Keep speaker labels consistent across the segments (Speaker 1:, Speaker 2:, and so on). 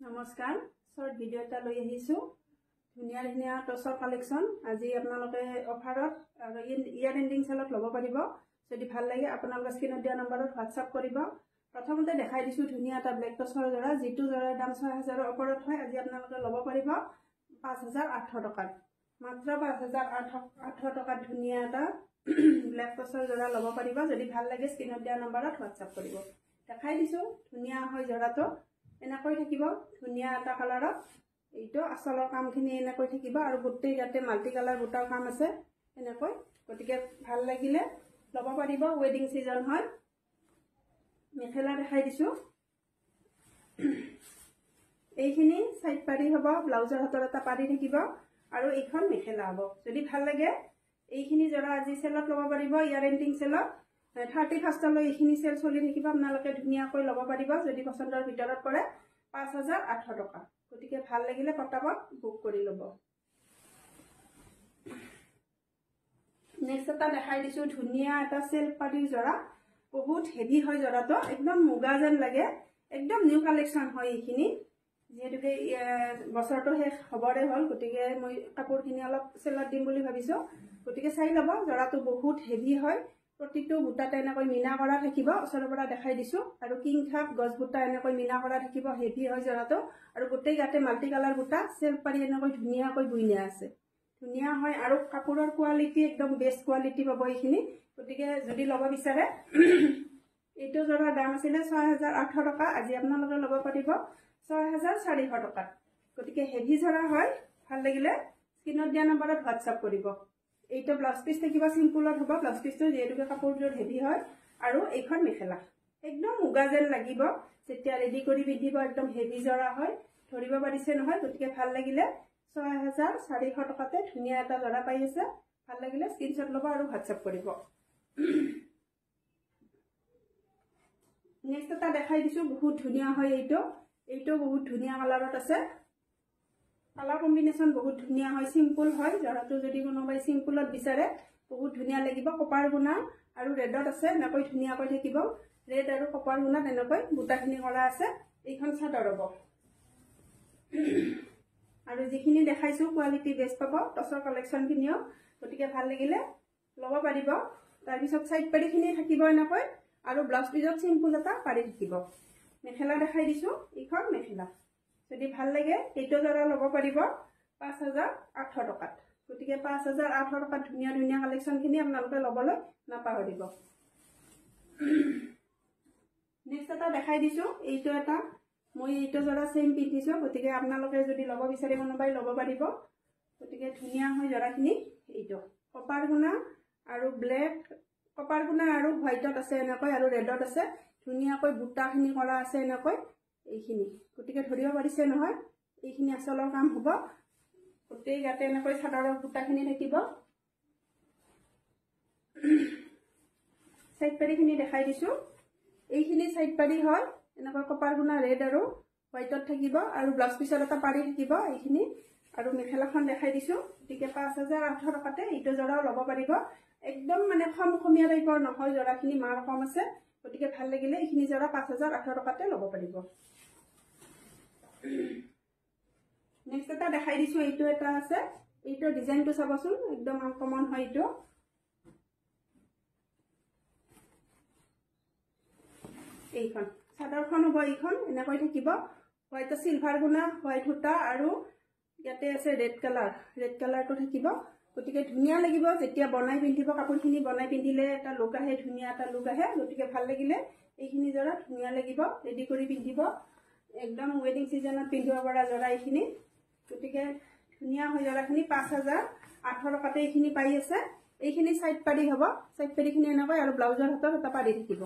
Speaker 1: নমস্কাৰ short video এটা লৈ আহিছো ধুনিয়া ধুনিয়া টছৰ কালেকশন আজি আপোনালোকে অফাৰত আৰু ইয়াৰ এন্ডিং সেলত ল'ব পাৰিব যদি ভাল লাগে আপোনালোকৰ স্ক্ৰিনত দিয়া নম্বৰত WhatsApp কৰিব প্ৰথমতে দেখাই দিছো ধুনিয়া এটা ব্লেক টছৰ জৰা যেটো জৰাৰ দাম 6000 ৰ ওপৰত হয় আজি আপোনালোকে ল'ব পাৰিব 5800 টকাত মাত্ৰ 5800 টকাত ধুনিয়া এটা ব্লেক টছৰ জৰা ল'ব পাৰিব যদি ভাল লাগে স্ক্ৰিনত দিয়া নম্বৰত WhatsApp কৰিব দেখাই দিছো ধুনিয়া হয় জৰাটো এনেকৈ থাকিব ধুনিয়া এটা কালাৰত এইটো আসলৰ কামখিনি এনেকৈ থাকিব আৰু গোটেই ইয়াতে মাল্টি কালাৰ বুটাৰ কাম আছে এনেকৈ গতিকে ভাল লাগিলে ল'ব পাৰিব ওয়েডিং সিজন হয় মেখেলা দেখাই দিছো এইখিনি সাইড পাৰি হ'ব ব্লাউজৰ হাতৰ এটা পাৰি থাকিব আৰু এইখন মেখেলা হ'ব যদি ভাল লাগে এইখিনি জৰা আজি সেলত ল'ব পাৰিব ইয়াৰ এন্ডিং সেলত 31st লৈ এইখিনি সেল চলি থাকিব আপোনালোকে ধুনিয়াকৈ ল'ব পাৰিব যদি পছন্দৰ ভিতৰত পৰে 5800 টকা গতিকে ভাল লাগিলে পটাপট বুক কৰি ল'ব নেক্সট এটা দেখাই দিছো ধুনিয়া এটা সেল পাৰি জৰা বহুত হেভি হয় জৰাটো একদম মুগা যেন লাগে একদম নিউ কালেকশন হয় এইখিনি যেহেতুকে বছৰটো শেষ হবৰে হল গতিকে মই কাপোৰখিনি অলপ সেলত দিম বুলি ভাবিছো গতিকে চাই ল'ব জৰাটো বহুত হেভি হয় প্ৰতিটো বুটাতে এনেকৈ মিনা কৰা থাকিব ওচৰৰ পৰা দেখাই দিছো আৰু কিং থাপ গছ বুটা এনেকৈ মিনা কৰা থাকিব হেভি হয় জৰাটো আৰু গোটেই গাতে মাল্টি কালাৰ বুটা সেল পাৰি এনেকৈ ধুনিয়াকৈ বুইনা আছে ধুনিয়া হয় আৰু কাপোৰৰ কোৱালিটি একদম বেষ্ট কোৱালিটি পাব এইখিনি গতিকে যদি ল'ব বিচাৰে এইটো জৰাৰ দাম আছিল 6008 টকা আজি আপোনালোকে ল'ব পাৰিব 6400 টকা গতিকে হেভি জৰা হয় ভাল লাগিলে স্ক্ৰিনত দিয়া নম্বৰত WhatsApp কৰিব এইটো ব্লাউজ পিস থাকিব সিম্পলত হ'ব ব্লাউজ পিসটো যেহেতুকে কাপোৰযোৰ হেভি হয় আৰু এইখন মেখেলা একদম মুগা যেন লাগিব যেতিয়া ৰেডি কৰি পিন্ধিব একদম হেভি জৰা হয় ধৰিব পাৰিছে নহয় গতিকে ভাল লাগিলে 6400 টকাতে ধুনিয়া এটা জৰা পাই আছে ভাল লাগিলে স্ক্ৰিনশ্বট ল'ব আৰু WhatsApp কৰিব নেক্সট এটা দেখাই দিছো বহুত ধুনিয়া হয় এইটো বহুত ধুনিয়া কালাৰত আছে কালাৰ কম্বিনেশন বহুত ধুনিয়া হয় সিম্পল হয় জৰাটো যদি কোনোবাই সিম্পলত বিচাৰে বহুত ধুনিয়া লাগিব কপাৰ গুণা আৰু ৰেডত আছে এনেকৈ ধুনিয়াকৈ থাকিব ৰেড আৰু কপাৰ গুণা এনেকৈ বুটাখিনি কৰা আছে এইখন চাদৰ হ'ব আৰু যিখিনি দেখাইছো কোৱালিটি বেষ্ট পাব টছৰ কালেকশন খিনিও গতিকে ভাল লাগিলে ল'ব পাৰিব তাৰ পিছত সাইড পাৰিখিনি থাকিব এনেকৈ আৰু ব্লাউজ পিছত সিম্পল এটা পাৰি থাকিব মেখেলা দেখাই দিছো এইখন মেখেলা যদি ভাল লাগে এইটো জৰা ল'ব পাৰিব 5800 টকাত গতিকে 5800 টকাত ধুনিয়া ধুনিয়া কালেকশন খিনি আপোনালোকে ল'বলৈ নাপাহৰিব নেক্সট এটা দেখাই দিছো এইটো এটা মই এইটো জৰা সেম পিন্ধিছো গতিকে আপোনালোকে যদি ল'ব বিচাৰে কোনোবাই ল'ব পাৰিব গতিকে ধুনিয়া হয় জৰাখিনি এইটো কপাৰ গুণা আৰু ব্লেক কপাৰ গুণা আৰু হোৱাইটত আছে এনেকৈ আৰু ৰেডত আছে ধুনিয়াকৈ বুটাখিনি কৰা আছে এনেকৈ এইখিনি গতিকে ধৰিব পাৰিছে নহয় এইখিনি আসলৰ কাম হ'ব গোটেই গাতে এনেকৈ চাদৰৰ বুটাখিনি থাকিব সাইড পাৰিখিনি দেখাই দিছো এইখিনি সাইড পাৰি হয় এনেকৈ কপাৰ গুণা ৰেড আৰু হোৱাইটত থাকিব আৰু ব্লাউজ পিছত এটা পাৰি থাকিব এইখিনি আৰু মেখেলাখন দেখাই দিছো গতিকে 5800 টকাতে এইটো জৰাও ল'ব পাৰিব একদম মানে খমখমীয়া টাইপৰ নহয় জৰাখিনি মাৰ কম আছে গতিকে ভাল লাগিলে এইখিনি জৰা 5800 টকাতে ল'ব পাৰিব নেক্সট এটা দেখাই দিছো এইটো এটা আছে এইটো ডিজাইনটো চাবচোন একদম আনকমন হয় এইটো এইখন চাদৰখন হ'ব এইখন এনেকৈ থাকিব হোৱাইট সিলভাৰ গুণা হোৱাইট সূতা আৰু ইয়াতে আছে ৰেড কালাৰটো থাকিব গতিকে ধুনিয়া লাগিব যেতিয়া বনাই পিন্ধিব কাপোৰখিনি বনাই পিন্ধিলে এটা লুক আহে ধুনিয়া এটা লুক আহে গতিকে ভাল লাগিলে এইখিনি জৰা ধুনিয়া লাগিব ৰেডি কৰি পিন্ধিব একদম ওয়েডিং সিজনত পিন্ধিব পৰা জৰা এইখিনি গতিকে ধুনিয়া হয় জৰাখিনি 5800 টকাতে এইখিনি পাই আছে এইখিনি সাইড পাৰি হ'ব সাইড পাৰিখিনি এনেকৈ আৰু ব্লাউজৰ হাতত এটা পাৰি থাকিব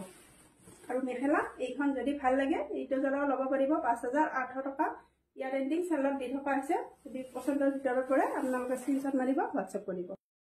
Speaker 1: আৰু মেখেলা এইখন যদি ভাল লাগে এইটো জৰাও ল'ব পাৰিব 5800 টকা ইয়াৰ এন্ডিং সেলত দি থকা আছে যদি পছন্দৰ ভিতৰত পৰে আপোনালোকে স্ক্ৰিনশ্বট মাৰিব WhatsApp কৰিব